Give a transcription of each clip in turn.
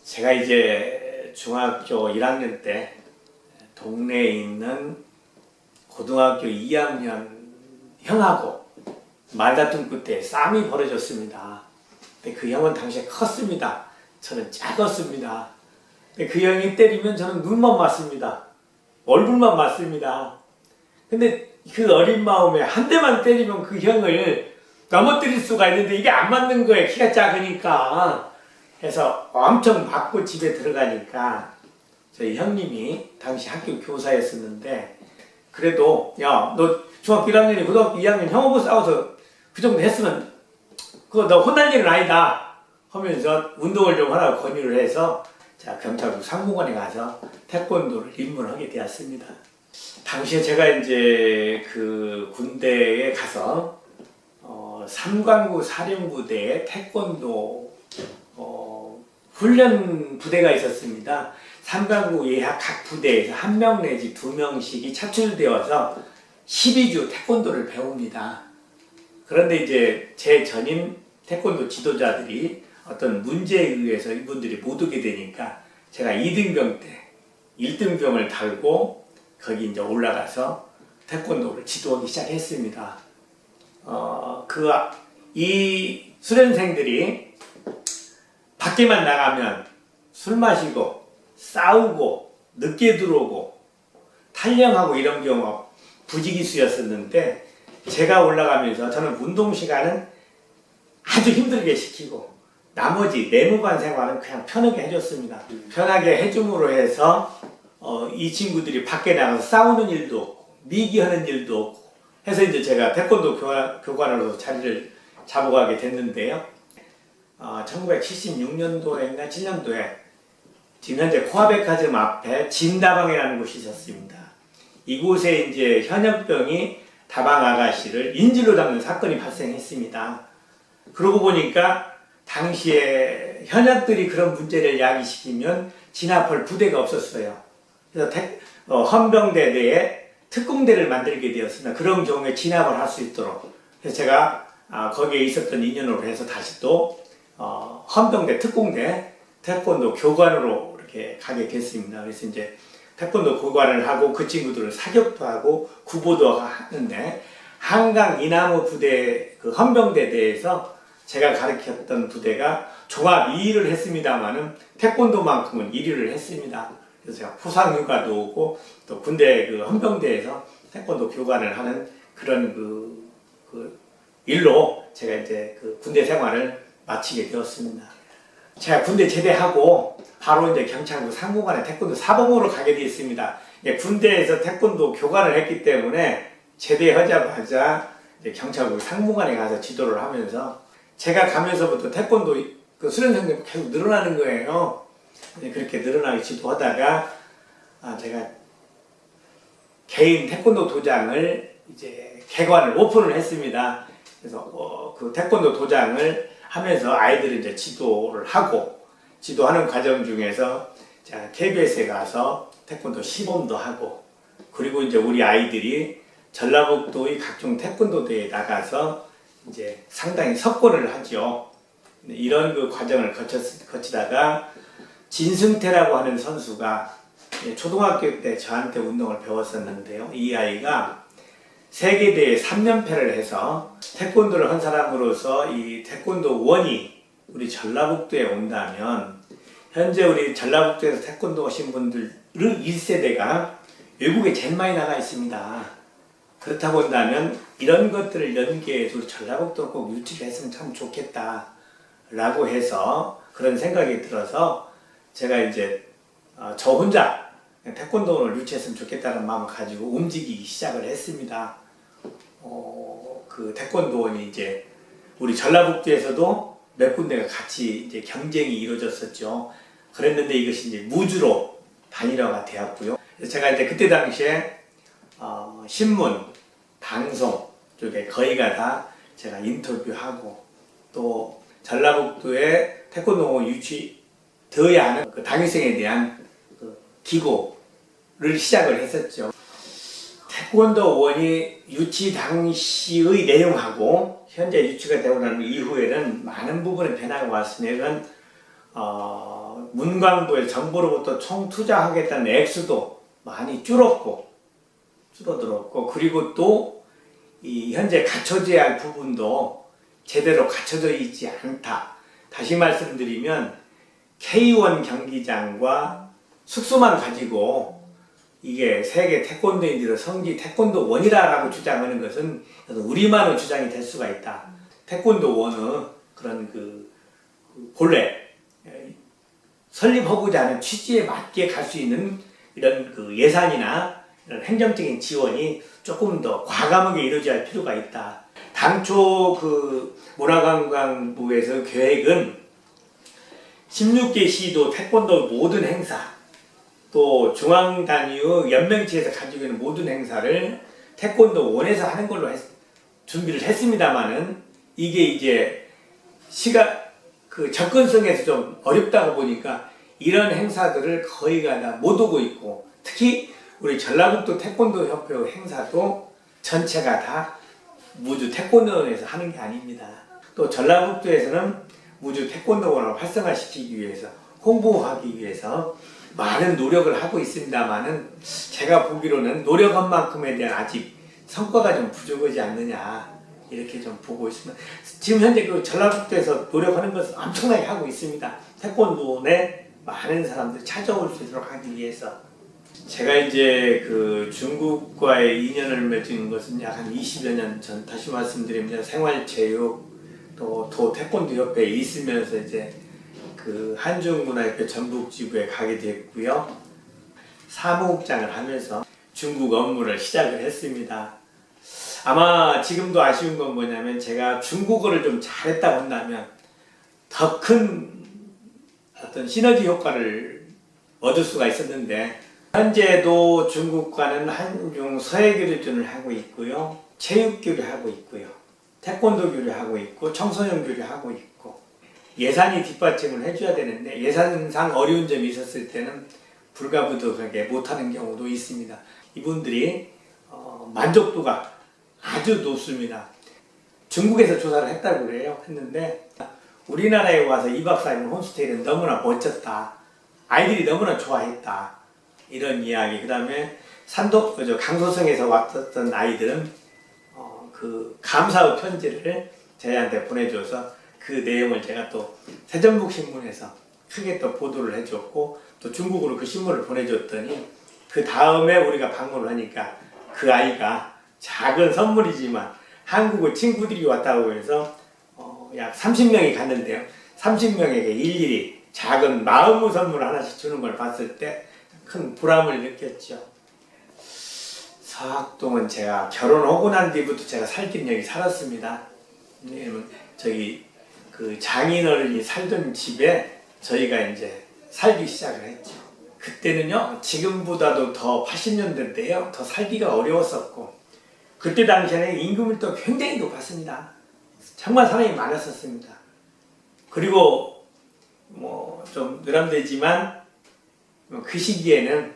제가 이제 중학교 1학년 때 동네에 있는 고등학교 2학년 형하고 말다툼 끝에 싸움이 벌어졌습니다. 근데 그 형은 당시에 컸습니다. 저는 작았습니다. 근데 그 형이 때리면 저는 눈만 맞습니다. 얼굴만 맞습니다. 근데 그 어린 마음에 한 대만 때리면 그 형을 넘어뜨릴 수가 있는데 이게 안 맞는 거예요. 키가 작으니까. 해서 엄청 맞고 집에 들어가니까 저희 형님이 당시 학교 교사였었는데, 그래도 야, 너 중학교 1학년이 고등학교 2학년 형하고 싸워서 그 정도 했으면 그거 너 혼날 일은 아니다 하면서 운동을 좀 하라고 권유를 해서 자, 경찰국 상무관에 가서 태권도를 입문하게 되었습니다. 당시에 제가 이제 그 군대에 가서 삼관구 사령부대에 태권도 훈련 부대가 있었습니다. 삼관구 예하 각 부대에서 1명 내지 2명씩이 차출되어서 12주 태권도를 배웁니다. 그런데 이제 제 전임 태권도 지도자들이 어떤 문제에 의해서 이분들이 못 오게 되니까 제가 2등병 때 1등병을 달고 거기 이제 올라가서 태권도를 지도하기 시작했습니다. 이 수련생들이 밖에만 나가면 술 마시고 싸우고 늦게 들어오고 탈영하고 이런 경우 부지기수였었는데, 제가 올라가면서 저는 운동 시간은 아주 힘들게 시키고 나머지 내무반 생활은 그냥 편하게 해줬습니다. 편하게 해줌으로 해서 이 친구들이 밖에 나가서 싸우는 일도 없고 미기하는 일도 없고 해서 이제 제가 태권도 교관으로서 자리를 잡아가게 됐는데요. 1976년도에나 7년도에 지금 현재 코아백화점 앞에 진다방이라는 곳이 있었습니다. 이곳에 이제 현역병이 다방 아가씨를 인질로 잡는 사건이 발생했습니다. 그러고 보니까 당시에 현역들이 그런 문제를 야기시키면 진압할 부대가 없었어요. 그래서 헌병대 내에 특공대를 만들게 되었습니다. 그런 경우에 진압을 할 수 있도록. 그래서 제가 거기에 있었던 인연으로 해서 다시 또 헌병대 특공대 태권도 교관으로 이렇게 가게 됐습니다. 그래서 이제 태권도 교관을 하고 그 친구들을 사격도 하고 구보도 하는데, 한강 이나무 부대 그 헌병대 대에서 제가 가르쳤던 부대가 종합 2위를 했습니다만은 태권도만큼은 1위를 했습니다. 그래서 제가 포상휴가도 오고 또 군대 그 헌병대에서 태권도 교관을 하는 그런 그 일로 제가 이제 그 군대 생활을 마치게 되었습니다. 제가 군대 제대하고 바로 이제 경찰국 상무관에 태권도 사범으로 가게 되었습니다. 군대에서 태권도 교관을 했기 때문에 제대하자마자 이제 경찰국 상무관에 가서 지도를 하면서 제가 가면서부터 태권도 그 수련생들이 계속 늘어나는 거예요. 그렇게 늘어나게 지도하다가 제가 개인 태권도 도장을 이제 개관을 오픈을 했습니다. 그래서 그 태권도 도장을 하면서 아이들을 이제 지도를 하고, 지도하는 과정 중에서 제가 KBS에 가서 태권도 시범도 하고, 그리고 이제 우리 아이들이 전라북도의 각종 태권도 대회에 나가서 이제 상당히 석권을 하죠. 이런 그 과정을 거치다가 진승태라고 하는 선수가 초등학교 때 저한테 운동을 배웠었는데요. 이 아이가 세계대회 3연패를 해서 태권도를 한 사람으로서 이 태권도 원이 우리 전라북도에 온다면, 현재 우리 전라북도에서 태권도 오신 분들 1세대가 외국에 제일 많이 나가 있습니다. 그렇다고 한다면 이런 것들을 연계해서 우리 전라북도를 꼭 유치를 했으면 참 좋겠다 라고 해서 그런 생각이 들어서 제가 이제 저 혼자 태권도를 유치했으면 좋겠다는 마음을 가지고 움직이기 시작을 했습니다. 그 태권도원이 이제 우리 전라북도에서도 몇 군데가 같이 이제 경쟁이 이루어졌었죠. 그랬는데 이것이 이제 무주로 단일화가 되었고요. 그래서 제가 이제 그때 당시에 신문, 방송 쪽에 거의가 다 제가 인터뷰하고, 또 전라북도에 태권도 유치되어야 하는 그 당일생에 대한 그 기고를 시작을 했었죠. 태권도원이 유치 당시의 내용하고 현재 유치가 되고 난 이후에는 많은 부분의 변화가 왔으면 문광부에 정부로부터 총 투자하겠다는 액수도 많이 줄어들었고, 그리고 또 이 현재 갖춰져야 할 부분도 제대로 갖춰져 있지 않다. 다시 말씀드리면 K1 경기장과 숙소만 가지고 이게 세계 태권도인들의 성지 태권도원이라고 주장하는 것은 우리만의 주장이 될 수가 있다. 태권도원의 그런 본래 설립하고자 하는 취지에 맞게 갈 수 있는 이런 예산이나 이런 행정적인 지원이 조금 더 과감하게 이루어져야 할 필요가 있다. 당초 문화관광부에서 계획은 16개 시도 태권도 모든 행사, 또 중앙 단위의 연맹체에서 가지고 있는 모든 행사를 태권도 원에서 하는 걸로 준비를 했습니다만은 이게 이제 접근성에서 좀 어렵다고 보니까 이런 행사들을 거의가 다 못 오고 있고, 특히 우리 전라북도 태권도 협회 행사도 전체가 다 무주 태권도원에서 하는 게 아닙니다. 또 전라북도에서는 무주 태권도원을 활성화시키기 위해서, 홍보하기 위해서 많은 노력을 하고 있습니다만은 제가 보기로는 노력한 만큼에 대한 아직 성과가 좀 부족하지 않느냐, 이렇게 좀 보고 있습니다. 지금 현재 전라북도에서 노력하는 것을 엄청나게 하고 있습니다. 태권도원에 많은 사람들이 찾아올 수 있도록 하기 위해서. 제가 이제 중국과의 인연을 맺은 것은 약 한 20여 년 전, 다시 말씀드리면 생활체육 또 태권도협회에 있으면서 이제 한중문화협회 전북지부에 가게 됐고요. 사무국장을 하면서 중국 업무를 시작을 했습니다. 아마 지금도 아쉬운 건 뭐냐면 제가 중국어를 좀 잘했다고 한다면 더 큰 어떤 시너지 효과를 얻을 수가 있었는데, 현재도 중국과는 한중 서해교류전을 하고 있고요. 체육교류 하고 있고요. 태권도 교류하고 있고, 청소년 교류하고 있고, 예산이 뒷받침을 해줘야 되는데 예산상 어려운 점이 있었을 때는 불가부득하게 못하는 경우도 있습니다. 이분들이 만족도가 아주 높습니다. 중국에서 조사를 했다고 그래요. 했는데 우리나라에 와서 2박 4일 홈스테이는 너무나 멋졌다. 아이들이 너무나 좋아했다. 이런 이야기. 그 다음에 강소성에서 왔던 아이들은 감사의 편지를 저희한테 보내줘서 그 내용을 제가 또 세전북신문에서 크게 또 보도를 해줬고, 또 중국으로 그 신문을 보내줬더니 그 다음에 우리가 방문을 하니까 그 아이가 작은 선물이지만 한국의 친구들이 왔다고 해서 약 30명이 갔는데요. 30명에게 일일이 작은 마음의 선물을 하나씩 주는 걸 봤을 때 큰 보람을 느꼈죠. 서학동은 제가 결혼하고 난 뒤부터 제가 살긴 여기 살았습니다. 왜냐면 장인어른이 살던 집에 저희가 이제 살기 시작을 했죠. 그때는요, 지금보다도 더 80년대인데요, 더 살기가 어려웠었고, 그때 당시에는 임금을도 굉장히 높았습니다. 정말 사람이 많았었습니다. 그리고 좀 늘람되지만 그 시기에는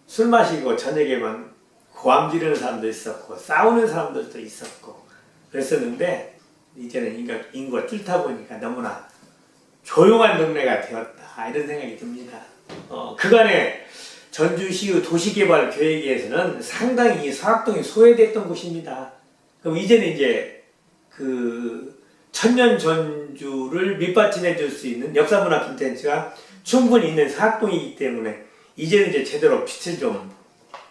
술 마시고 저녁에만 고함 지르는 사람도 있었고 싸우는 사람들도 있었고 그랬었는데, 이제는 인구가 줄다 보니까 너무나 조용한 동네가 되었다, 이런 생각이 듭니다. 그간에 전주시의 도시개발 계획에서는 상당히 서학동이 소외됐던 곳입니다. 그럼 이제는 이제 천년 전주를 밑받침해 줄 수 있는 역사문화 콘텐츠가 충분히 있는 서학동이기 때문에 이제는 이제 제대로 빛을 좀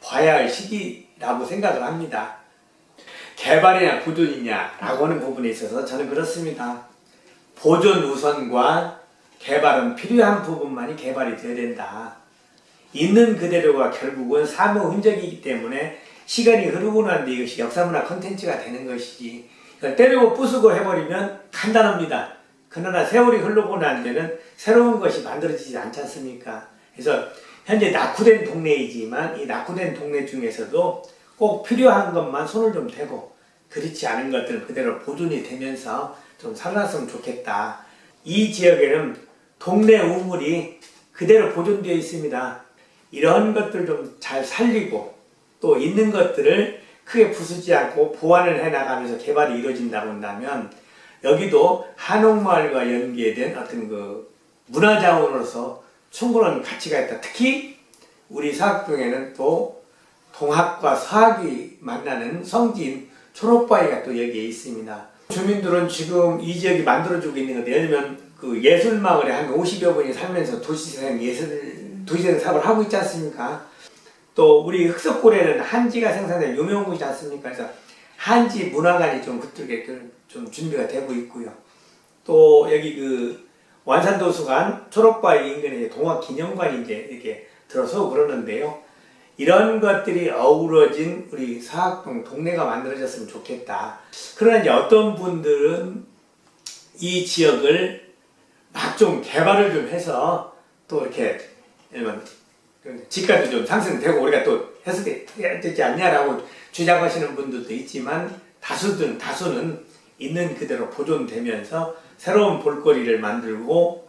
봐야 할 시기라고 생각을 합니다. 개발이냐 보존이냐라고 하는 부분에 있어서 저는 그렇습니다. 보존 우선과 개발은 필요한 부분만이 개발이 되어야 된다. 있는 그대로가 결국은 사무 흔적이기 때문에 시간이 흐르고 난 뒤 이것이 역사문화 콘텐츠가 되는 것이지, 때리고 부수고 해버리면 간단합니다. 그러나 세월이 흐르고 난 데는 새로운 것이 만들어지지 않지 않습니까? 그래서 현재 낙후된 동네이지만 이 낙후된 동네 중에서도 꼭 필요한 것만 손을 좀 대고 그렇지 않은 것들은 그대로 보존이 되면서 좀 살아났으면 좋겠다. 이 지역에는 동네 우물이 그대로 보존되어 있습니다. 이런 것들 좀 잘 살리고 또 있는 것들을 크게 부수지 않고 보완을 해나가면서 개발이 이루어진다고 한다면 여기도 한옥마을과 연계된 어떤 문화자원으로서 충분한 가치가 있다. 특히 우리 사학동에는 또 동학과 서학이 만나는 성지인 초록바위가 또 여기에 있습니다. 주민들은 지금 이 지역이 만들어주고 있는 건데, 예를 들면 그 예술마을에 한 50여 분이 살면서 도시재생 사업을 하고 있지 않습니까? 또 우리 흑석골에는 한지가 생산된 유명 곳이지 않습니까? 그래서 한지 문화관이 좀 그쪽에 좀 준비가 되고 있고요. 또 여기 그 완산도수관 초록바위 인근에 동학기념관이 이제 이렇게 들어서 그러는데요. 이런 것들이 어우러진 우리 사학동 동네가 만들어졌으면 좋겠다. 그러나 이제 어떤 분들은 이 지역을 막 좀 개발을 좀 해서 또 이렇게 집가도 좀 상승되고 우리가 또 해서 되지 않냐라고 주장하시는 분들도 있지만 다수는 있는 그대로 보존되면서 새로운 볼거리를 만들고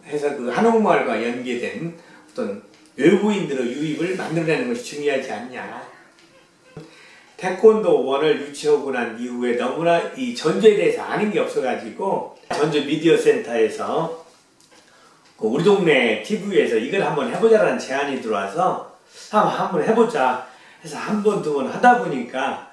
해서 그 한옥마을과 연계된 어떤 외부인들의 유입을 만들어내는 것이 중요하지 않냐. 태권도 원을 유치하고 난 이후에 너무나 이 전주에 대해서 아는 게 없어가지고 전주 미디어 센터에서 우리 동네 TV에서 이걸 한번 해보자라는 제안이 들어와서 한번 해보자 해서 한 번, 두 번 하다 보니까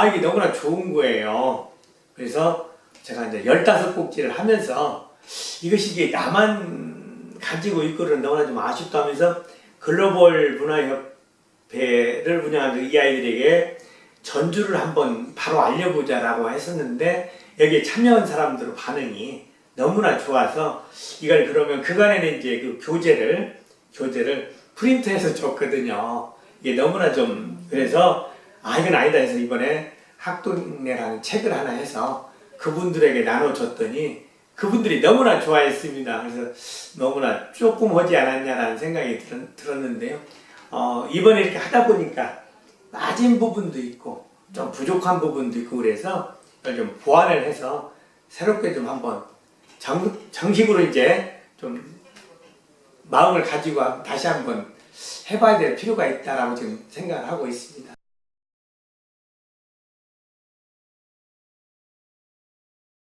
이게 너무나 좋은 거예요. 그래서 제가 이제 15곡지를 하면서 이것이 이게 나만 가지고 있고는 너무나 좀 아쉽다 하면서 글로벌 문화협회를 운영하는 이 아이들에게 전주를 한번 바로 알려보자라고 했었는데 여기에 참여한 사람들의 반응이 너무나 좋아서 이걸 그러면 그간에는 이제 그 교재를 프린트해서 줬거든요. 이게 너무나 좀 그래서 이건 아니다 해서 이번에 학동네라는 책을 하나 해서 그분들에게 나눠줬더니 그분들이 너무나 좋아했습니다. 그래서 너무나 조금 하지 않았냐라는 생각이 들었는데요. 이번에 이렇게 하다 보니까 빠진 부분도 있고 좀 부족한 부분도 있고 그래서 이걸 좀 보완을 해서 새롭게 좀 한번 정식으로 이제 좀 마음을 가지고 다시 한번 해봐야 될 필요가 있다라고 지금 생각을 하고 있습니다.